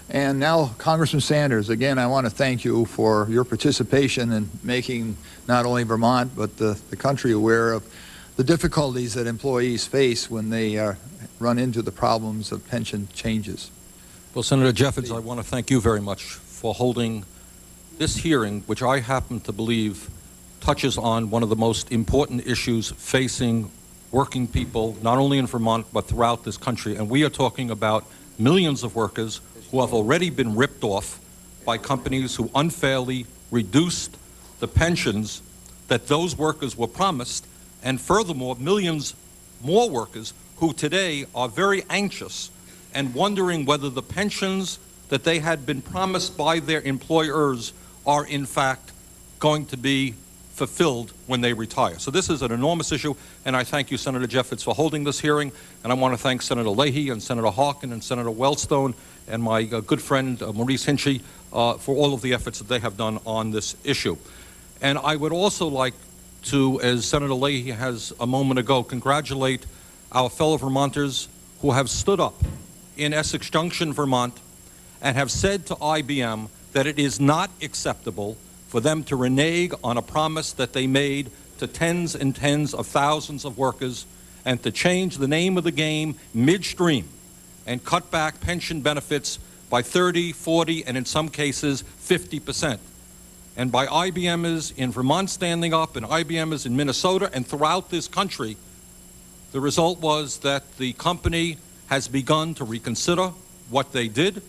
And now, Congressman Sanders, again, I want to thank you for your participation in making not only Vermont but the country aware of the difficulties that employees face when they run into the problems of pension changes. Well, Senator Jeffords, I want to thank you very much for holding this hearing, which I happen to believe touches on one of the most important issues facing working people, not only in Vermont, but throughout this country. And we are talking about millions of workers who have already been ripped off by companies who unfairly reduced the pensions that those workers were promised, and furthermore, millions more workers who today are very anxious and wondering whether the pensions that they had been promised by their employers are in fact going to be fulfilled when they retire. So this is an enormous issue, and I thank you, Senator Jeffords, for holding this hearing, and I want to thank Senator Leahy and Senator Harkin and Senator Wellstone and my good friend Maurice Hinchey for all of the efforts that they have done on this issue. And I would also like to, as Senator Leahy has a moment ago, congratulate our fellow Vermonters who have stood up in Essex Junction, Vermont, and have said to IBM that it is not acceptable for them to renege on a promise that they made to tens and tens of thousands of workers and to change the name of the game midstream and cut back pension benefits by 30, 40, and in some cases 50%. And by IBMers in Vermont standing up and IBMers in Minnesota and throughout this country, the result was that the company has begun to reconsider what they did.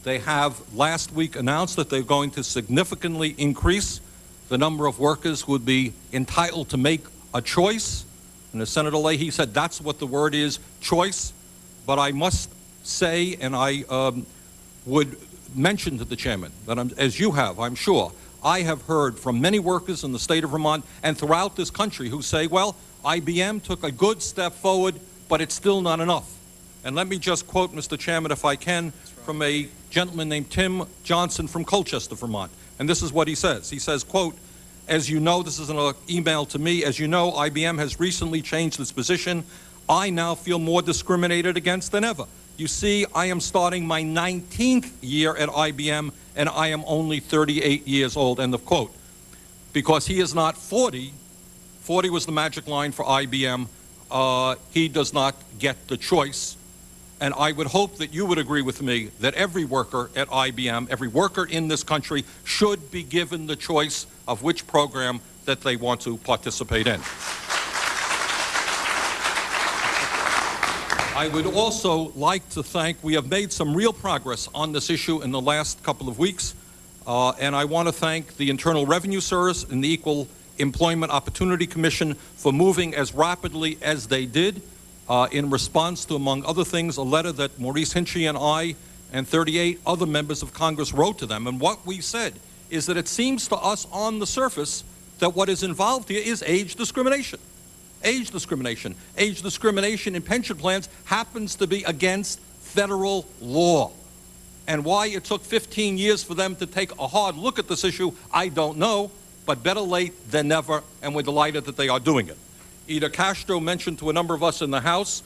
They have last week announced that they're going to significantly increase the number of workers who would be entitled to make a choice. And as Senator Leahy said, that's what the word is, choice. But I must say, and I would mention to the chairman, that as you have, I'm sure, I have heard from many workers in the state of Vermont and throughout this country who say, well, IBM took a good step forward, but it's still not enough. And let me just quote, Mr. Chairman, if I can, from a gentleman named Tim Johnson from Colchester, Vermont. And this is what he says. He says, quote, as you know, this is an email to me, as you know, IBM has recently changed its position. I now feel more discriminated against than ever. You see, I am starting my 19th year at IBM, and I am only 38 years old, end of quote. Because he is not 40, 40 was the magic line for IBM, he does not get the choice. And I would hope that you would agree with me that every worker at IBM, every worker in this country, should be given the choice of which program that they want to participate in. I would also like to thank, we have made some real progress on this issue in the last couple of weeks, and I want to thank the Internal Revenue Service and the Equal Employment Opportunity Commission for moving as rapidly as they did in response to, among other things, a letter that Maurice Hinchey and I and 38 other members of Congress wrote to them. And what we said is that it seems to us on the surface that what is involved here is age discrimination. Age discrimination. Age discrimination in pension plans happens to be against federal law. And why it took 15 years for them to take a hard look at this issue, I don't know, but better late than never, and we're delighted that they are doing it. Ida Castro mentioned to a number of us in the House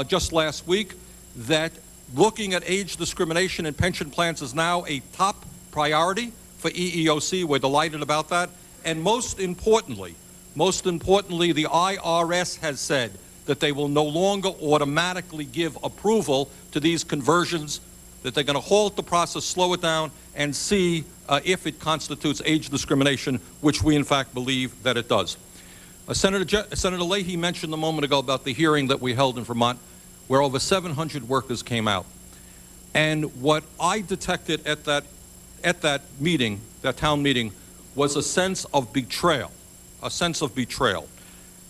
just last week that looking at age discrimination in pension plans is now a top priority for EEOC. We're delighted about that. And most importantly, the IRS has said that they will no longer automatically give approval to these conversions, that they're going to halt the process, slow it down, and see if it constitutes age discrimination, which we in fact believe that it does. Senator Leahy mentioned a moment ago about the hearing that we held in Vermont, where over 700 workers came out. And what I detected at that meeting, that town meeting, was a sense of betrayal,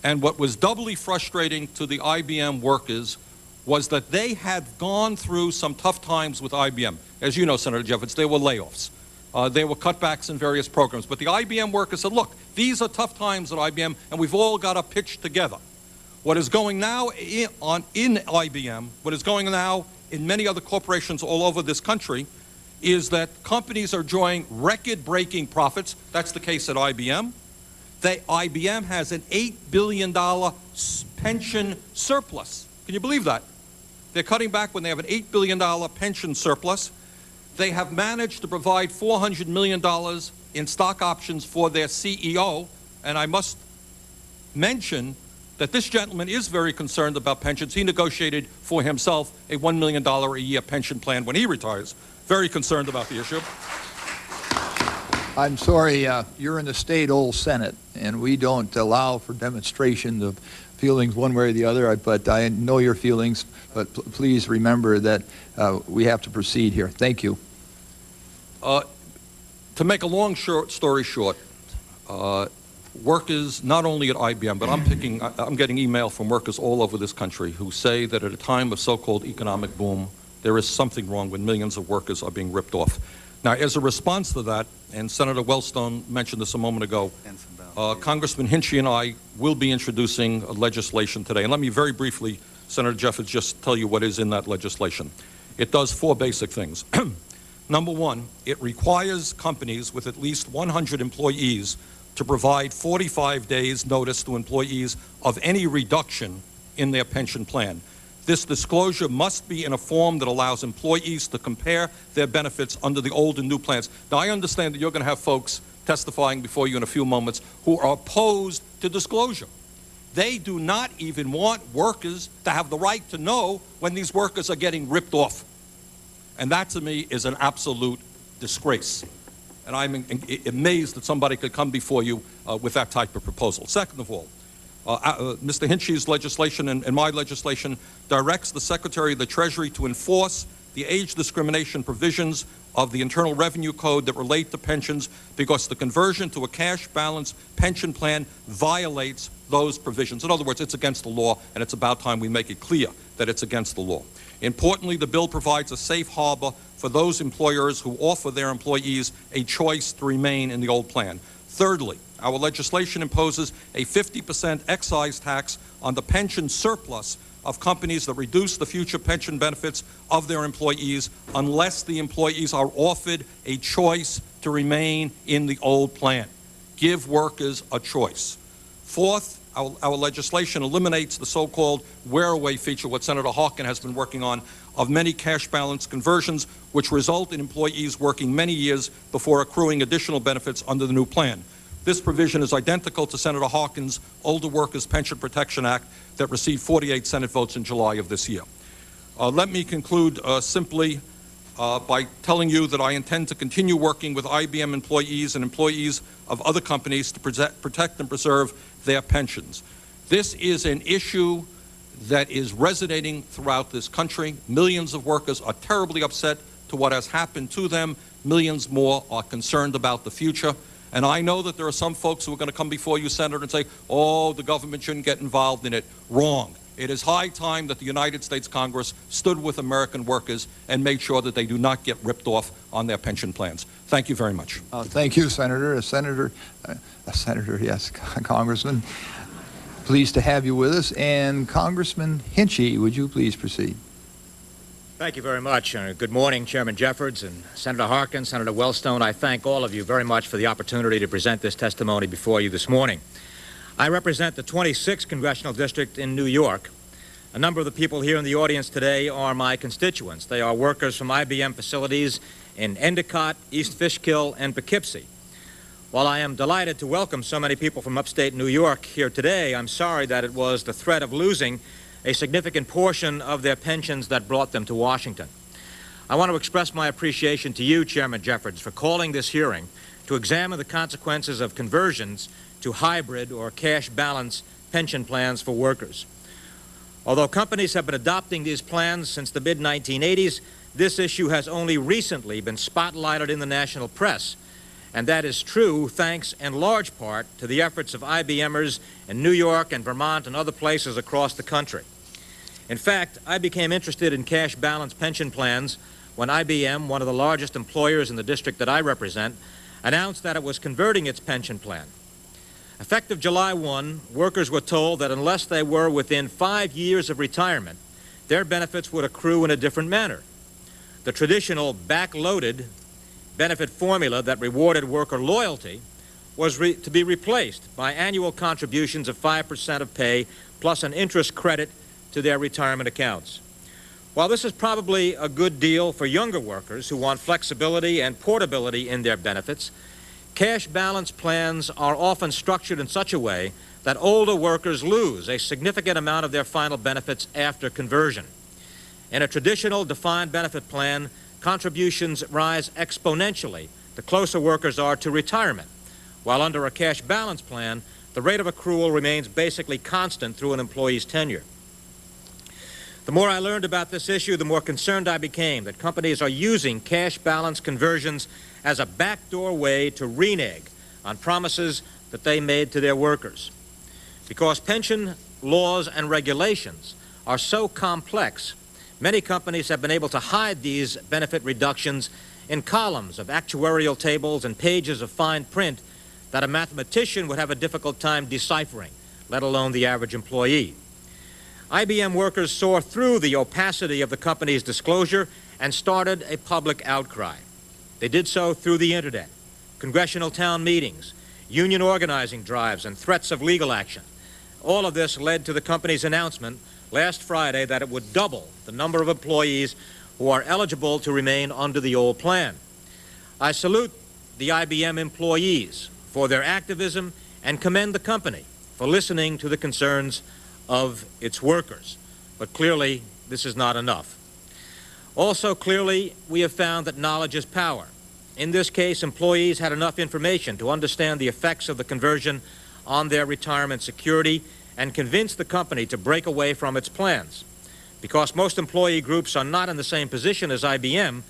And what was doubly frustrating to the IBM workers was that they had gone through some tough times with IBM. As you know, Senator Jeffords, there were layoffs. There were cutbacks in various programs. But the IBM workers said, look, these are tough times at IBM, and we've all got to pitch together. What is going now in IBM, what is going now in many other corporations all over this country, is that companies are enjoying record-breaking profits. That's the case at IBM. IBM has an $8 billion pension surplus. Can you believe that? They're cutting back when they have an $8 billion pension surplus. They have managed to provide $400 million in stock options for their CEO, and I must mention that this gentleman is very concerned about pensions. He negotiated for himself a $1 million a year pension plan when he retires. Very concerned about the issue. I'm sorry, you're in the state-old Senate, and we don't allow for demonstration of feelings one way or the other, but I know your feelings, but please remember that we have to proceed here. Thank you. To make a long story short, workers, not only at IBM, but I'm getting email from workers all over this country who say that at a time of so-called economic boom, there is something wrong when millions of workers are being ripped off. Now, as a response to that, and Senator Wellstone mentioned this a moment ago, Congressman Hinchey and I will be introducing legislation today. And let me very briefly, Senator Jeffords, just tell you what is in that legislation. It does four basic things. Number one, it requires companies with at least 100 employees to provide 45 days notice to employees of any reduction in their pension plan. This disclosure must be in a form that allows employees to compare their benefits under the old and new plans. Now, I understand that you're going to have folks testifying before you in a few moments who are opposed to disclosure. They do not even want workers to have the right to know when these workers are getting ripped off. And that, to me, is an absolute disgrace. And I'm amazed that somebody could come before you with that type of proposal. Second of all, Mr. Hinchey's legislation and my legislation directs the Secretary of the Treasury to enforce the age discrimination provisions of the Internal Revenue Code that relate to pensions because the conversion to a cash balance pension plan violates those provisions. In other words, it's against the law, and it's about time we make it clear that it's against the law. Importantly, the bill provides a safe harbor for those employers who offer their employees a choice to remain in the old plan. Thirdly, our legislation imposes a 50% excise tax on the pension surplus of companies that reduce the future pension benefits of their employees unless the employees are offered a choice to remain in the old plan. Give workers a choice. Fourth, our legislation eliminates the so-called wear-away feature, what Senator Harkin has been working on, of many cash balance conversions, which result in employees working many years before accruing additional benefits under the new plan. This provision is identical to Senator Harkin's Older Workers Pension Protection Act that received 48 Senate votes in July of this year. Let me conclude simply by telling you that I intend to continue working with IBM employees and employees of other companies to protect and preserve their pensions. This is an issue that is resonating throughout this country. Millions of workers are terribly upset to what has happened to them. Millions more are concerned about the future. And I know that there are some folks who are going to come before you, Senator, and say, oh, the government shouldn't get involved in it. Wrong. It is high time that the United States Congress stood with American workers and made sure that they do not get ripped off on their pension plans. Thank you very much. Thank you, Senator. Yes, Congressman. Pleased to have you with us. And Congressman Hinchey, would you please proceed? Thank you very much. Good morning, Chairman Jeffords and Senator Harkin, Senator Wellstone. I thank all of you very much for the opportunity to present this testimony before you this morning. I represent the 26th Congressional District in New York. A number of the people here in the audience today are my constituents. They are workers from IBM facilities in Endicott, East Fishkill, and Poughkeepsie. While I am delighted to welcome so many people from upstate New York here today, I'm sorry that it was the threat of losing a significant portion of their pensions that brought them to Washington. I want to express my appreciation to you, Chairman Jeffords, for calling this hearing to examine the consequences of conversions to hybrid or cash balance pension plans for workers. Although companies have been adopting these plans since the mid-1980s, this issue has only recently been spotlighted in the national press. And that is true thanks in large part to the efforts of IBMers in New York and Vermont and other places across the country. In fact, I became interested in cash balance pension plans when IBM, one of the largest employers in the district that I represent, announced that it was converting its pension plan. Effective July 1, workers were told that unless they were within 5 years of retirement, their benefits would accrue in a different manner. The traditional back-loaded benefit formula that rewarded worker loyalty was to be replaced by annual contributions of 5% of pay plus an interest credit to their retirement accounts. While this is probably a good deal for younger workers who want flexibility and portability in their benefits, cash balance plans are often structured in such a way that older workers lose a significant amount of their final benefits after conversion. In a traditional defined benefit plan, contributions rise exponentially the closer workers are to retirement, while under a cash balance plan, the rate of accrual remains basically constant through an employee's tenure. The more I learned about this issue, the more concerned I became that companies are using cash balance conversions as a backdoor way to renege on promises that they made to their workers. Because pension laws and regulations are so complex, many companies have been able to hide these benefit reductions in columns of actuarial tables and pages of fine print that a mathematician would have a difficult time deciphering, let alone the average employee. IBM workers saw through the opacity of the company's disclosure and started a public outcry. They did so through the internet, congressional town meetings, union organizing drives, and threats of legal action. All of this led to the company's announcement last Friday that it would double the number of employees who are eligible to remain under the old plan. I salute the IBM employees for their activism and commend the company for listening to the concerns of its workers. But clearly, this is not enough. Also, clearly, we have found that knowledge is power. In this case, employees had enough information to understand the effects of the conversion on their retirement security and convince the company to break away from its plans. Because most employee groups are not in the same position as IBM,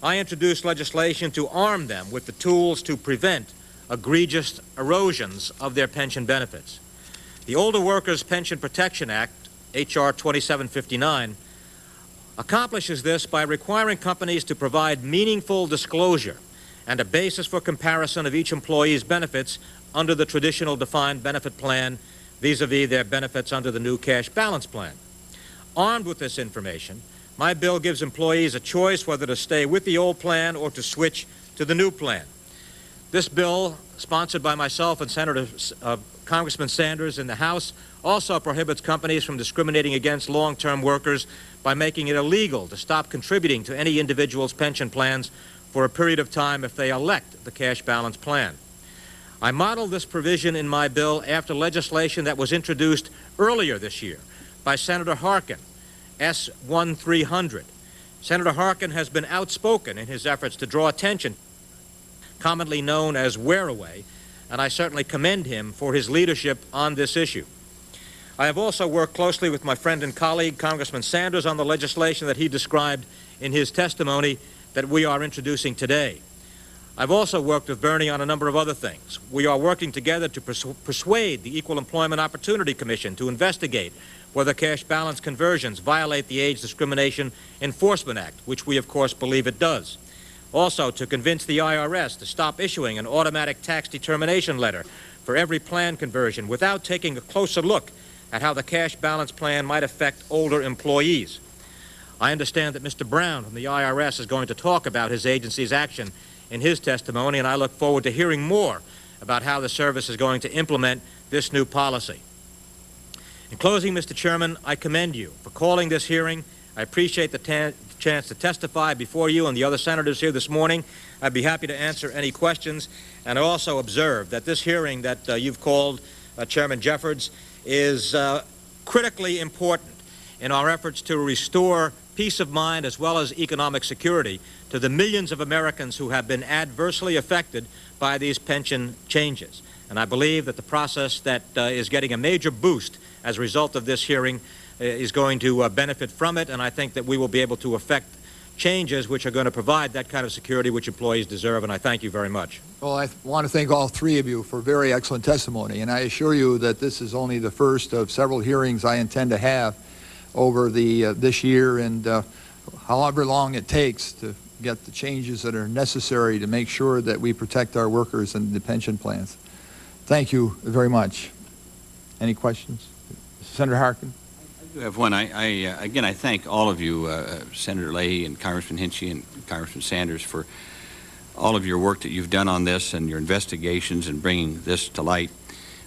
I introduced legislation to arm them with the tools to prevent egregious erosions of their pension benefits. The Older Workers Pension Protection Act, H.R. 2759, accomplishes this by requiring companies to provide meaningful disclosure and a basis for comparison of each employee's benefits under the traditional defined benefit plan vis-a-vis their benefits under the new cash balance plan. Armed with this information, my bill gives employees a choice whether to stay with the old plan or to switch to the new plan. This bill, sponsored by myself and Congressman Sanders in the House, also prohibits companies from discriminating against long-term workers by making it illegal to stop contributing to any individual's pension plans for a period of time if they elect the cash balance plan. I modeled this provision in my bill after legislation that was introduced earlier this year by Senator Harkin, S. 1300. Senator Harkin has been outspoken in his efforts to draw attention, commonly known as wear-away, and I certainly commend him for his leadership on this issue. I have also worked closely with my friend and colleague, Congressman Sanders, on the legislation that he described in his testimony that we are introducing today. I've also worked with Bernie on a number of other things. We are working together to persuade the Equal Employment Opportunity Commission to investigate whether cash balance conversions violate the Age Discrimination Enforcement Act, which we, of course, believe it does. Also, to convince the IRS to stop issuing an automatic tax determination letter for every plan conversion without taking a closer look at how the cash balance plan might affect older employees. I understand that Mr. Brown from the IRS is going to talk about his agency's action in his testimony, and I look forward to hearing more about how the service is going to implement this new policy. In closing, Mr. Chairman, I commend you for calling this hearing. I appreciate the chance to testify before you and the other senators here this morning. I'd be happy to answer any questions, and I also observe that this hearing that you've called, Chairman Jeffords, is critically important in our efforts to restore peace of mind as well as economic security to the millions of Americans who have been adversely affected by these pension changes. And I believe that the process that is getting a major boost as a result of this hearing is going to benefit from it, and I think that we will be able to effect changes which are going to provide that kind of security which employees deserve, and I thank you very much. Well, I want to thank all three of you for very excellent testimony, and I assure you that this is only the first of several hearings I intend to have over this year, and however long it takes to get the changes that are necessary to make sure that we protect our workers and the pension plans. Thank you very much. Any questions? Senator Harkin? I do have one. Again, I thank all of you, Senator Leahy and Congressman Hinchey and Congressman Sanders, for all of your work that you've done on this and your investigations and bringing this to light.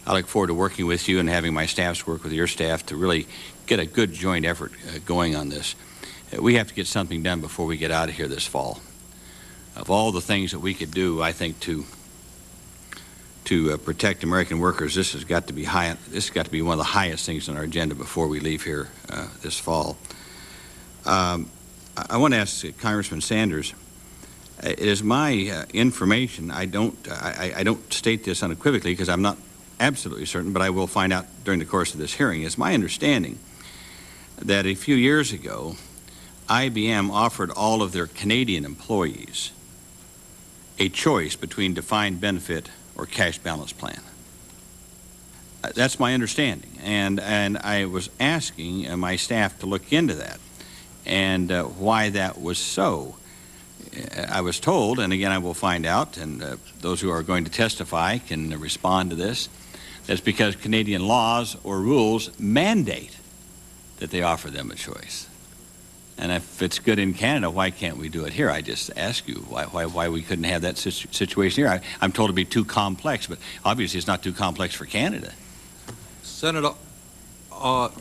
I look forward to working with you and having my staffs work with your staff to really get a good joint effort going on this. we have to get something done before we get out of here this fall. Of all the things that we could do, I think to protect American workers, this has got to be high. This has got to be one of the highest things on our agenda before we leave here this fall. I want to ask Congressman Sanders. It is my information. I don't state this unequivocally because I'm not absolutely certain, but I will find out during the course of this hearing. It's my understanding that a few years ago, IBM offered all of their Canadian employees a choice between defined benefit or cash balance plan. That's my understanding, and I was asking my staff to look into that and why that was so. I was told, and again I will find out, and those who are going to testify can respond to this, that's because Canadian laws or rules mandate that they offer them a choice. And if it's good in Canada, why can't we do it here? I just ask you why we couldn't have that situation here. I'm told to be too complex, but obviously it's not too complex for Canada. Senator, I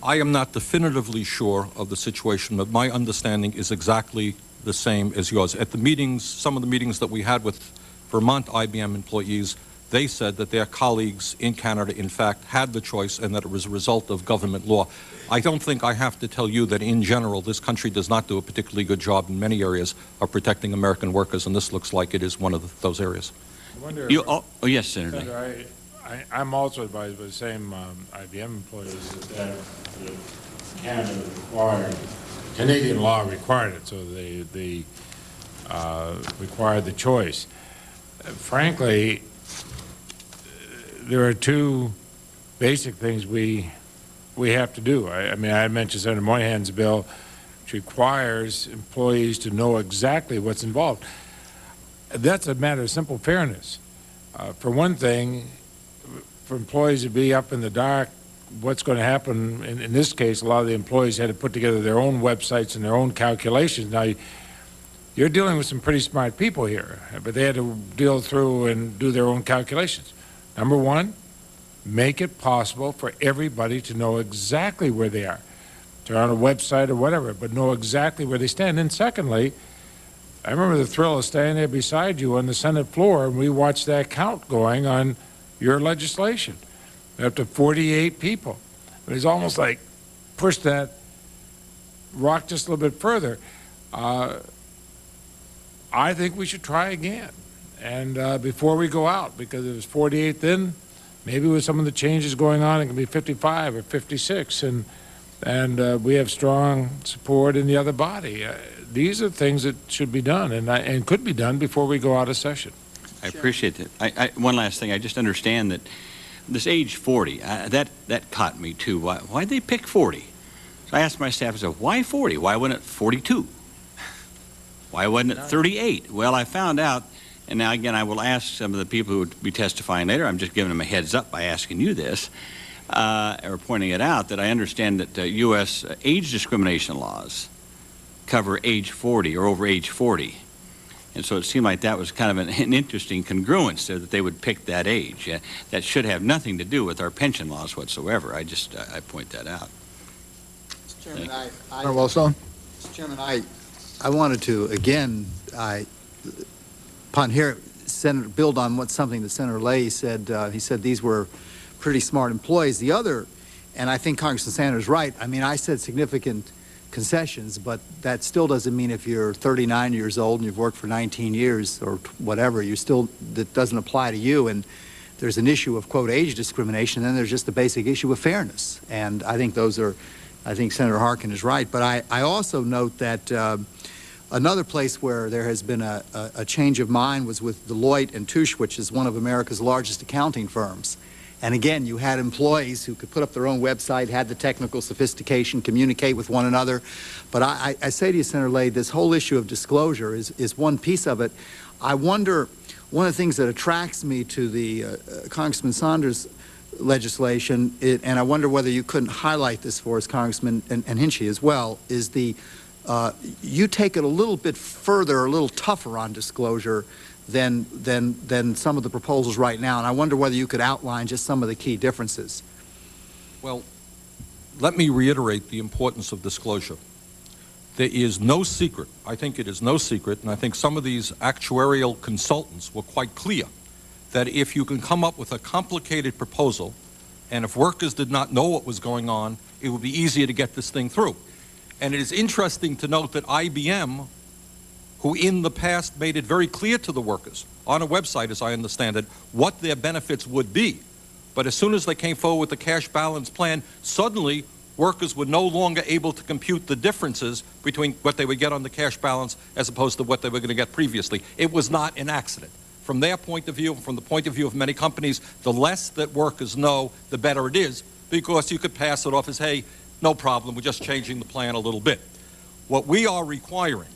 am not definitively sure of the situation, but my understanding is exactly the same as yours. At the meetings, some of the meetings that we had with Vermont IBM employees, they said that their colleagues in Canada, in fact, had the choice and that it was a result of government law. I don't think I have to tell you that, in general, this country does not do a particularly good job in many areas of protecting American workers, and this looks like it is one of those areas. I wonder, Oh, yes, Senator. Senator, I'm also advised by the same IBM employees that Canada required, Canadian law required it, so they required the choice. Frankly, there are two basic things we have to do. I mean, I mentioned Senator Moynihan's bill, which requires employees to know exactly what's involved. That's a matter of simple fairness. For one thing, for employees to be up in the dark, what's going to happen, in this case, a lot of the employees had to put together their own websites and their own calculations. Now, you're dealing with some pretty smart people here, but they had to deal through and do their own calculations. Number one, make it possible for everybody to know exactly where they are. They're on a website or whatever, but know exactly where they stand. And secondly, I remember the thrill of standing there beside you on the Senate floor, and we watched that count going on your legislation, up to 48 people. It was almost like push that rock just a little bit further. I think we should try again, and before we go out, because it was 48 then, maybe with some of the changes going on, it can be 55 or 56, and we have strong support in the other body. These are things that should be done and could be done before we go out of session. I appreciate it. One last thing, I just understand that this age 40, that caught me too. Why'd they pick 40? So I asked my staff, I said, why 40? Why wasn't it 42? Why wasn't it 38? Well, I found out, and now again I will ask some of the people who would be testifying later, I'm just giving them a heads up by asking you this, or pointing it out, that I understand that U.S. age discrimination laws cover age 40 or over age 40. And so it seemed like that was kind of an interesting congruence there, that they would pick that age. That should have nothing to do with our pension laws whatsoever. I point that out. Mr. Chairman, Senator Wellstone? Mr. Chairman, I wanted to, again, upon here, build on something that Senator Leahy said. He said these were pretty smart employees. The other, and I think Congressman Sanders is right, I mean, I said significant concessions, but that still doesn't mean if you're 39 years old and you've worked for 19 years or whatever, that doesn't apply to you. And there's an issue of, quote, age discrimination, and then there's just the basic issue of fairness. And I think I think Senator Harkin is right. But I also note that another place where there has been a change of mind was with Deloitte and Touche, which is one of America's largest accounting firms. And again, you had employees who could put up their own website, had the technical sophistication, communicate with one another. But I say to you, Senator Leahy, this whole issue of disclosure is one piece of it. I wonder, one of the things that attracts me to the Congressman Sanders legislation, and I wonder whether you couldn't highlight this for us, Congressman, and Hinchey as well, is you take it a little bit further, a little tougher on disclosure than some of the proposals right now, and I wonder whether you could outline just some of the key differences. Well, let me reiterate the importance of disclosure. there is no secret, I think it is no secret, and I think some of these actuarial consultants were quite clear, that if you can come up with a complicated proposal, and if workers did not know what was going on, it would be easier to get this thing through. And it is interesting to note that IBM, who in the past made it very clear to the workers, on a website as I understand it, what their benefits would be, but as soon as they came forward with the cash balance plan, suddenly workers were no longer able to compute the differences between what they would get on the cash balance as opposed to what they were going to get previously. It was not an accident. From their point of view, from the point of view of many companies, the less that workers know, the better it is, because you could pass it off as, hey, no problem, we're just changing the plan a little bit. What we are requiring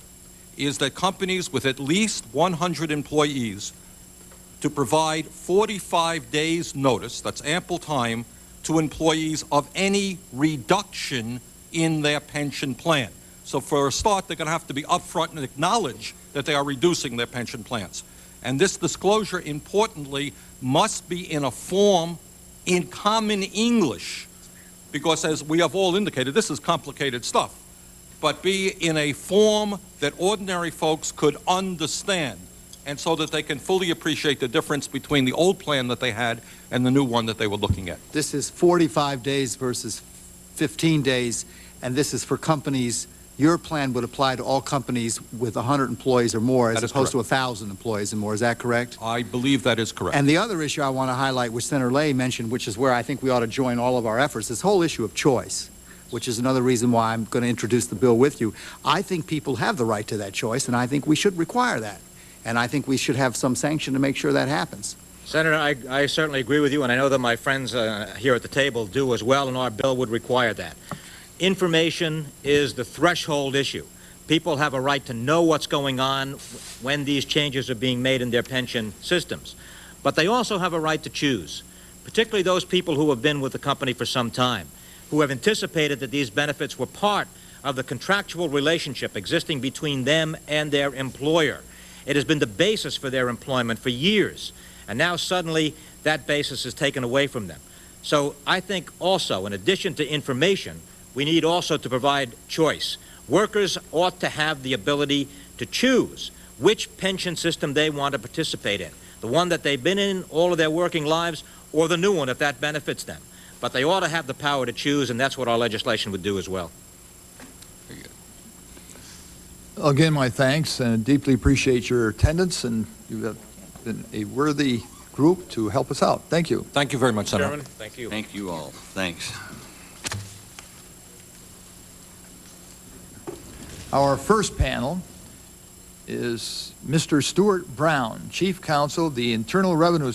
is that companies with at least 100 employees to provide 45 days notice, that's ample time, to employees of any reduction in their pension plan. So for a start, they're going to have to be upfront and acknowledge that they are reducing their pension plans. And this disclosure, importantly, must be in a form in common English, because as we have all indicated, this is complicated stuff, but be in a form that ordinary folks could understand, and so that they can fully appreciate the difference between the old plan that they had and the new one that they were looking at. This is 45 days versus 15 days, and this is for companies. Your plan would apply to all companies with 100 employees or more, as opposed to 1,000 employees and more. Is that correct? I believe that is correct. And the other issue I want to highlight, which Senator Lay mentioned, which is where I think we ought to join all of our efforts, this whole issue of choice, which is another reason why I'm going to introduce the bill with you. I think people have the right to that choice, and I think we should require that. And I think we should have some sanction to make sure that happens. Senator, I certainly agree with you, and I know that my friends here at the table do as well, and our bill would require that. Information is the threshold issue. People have a right to know what's going on when these changes are being made in their pension systems. But they also have a right to choose, particularly those people who have been with the company for some time, who have anticipated that these benefits were part of the contractual relationship existing between them and their employer. It has been the basis for their employment for years, and now suddenly that basis is taken away from them. So I think also, in addition to information, we need also to provide choice. Workers ought to have the ability to choose which pension system they want to participate in, the one that they've been in all of their working lives, or the new one if that benefits them. But they ought to have the power to choose, and that's what our legislation would do as well. Again, my thanks, and deeply appreciate your attendance, and you have been a worthy group to help us out. Thank you. Thank you very much, Senator. Chairman, thank you. Thank you all. Thanks. Our first panel is Mr. Stuart Brown, Chief Counsel, the Internal Revenue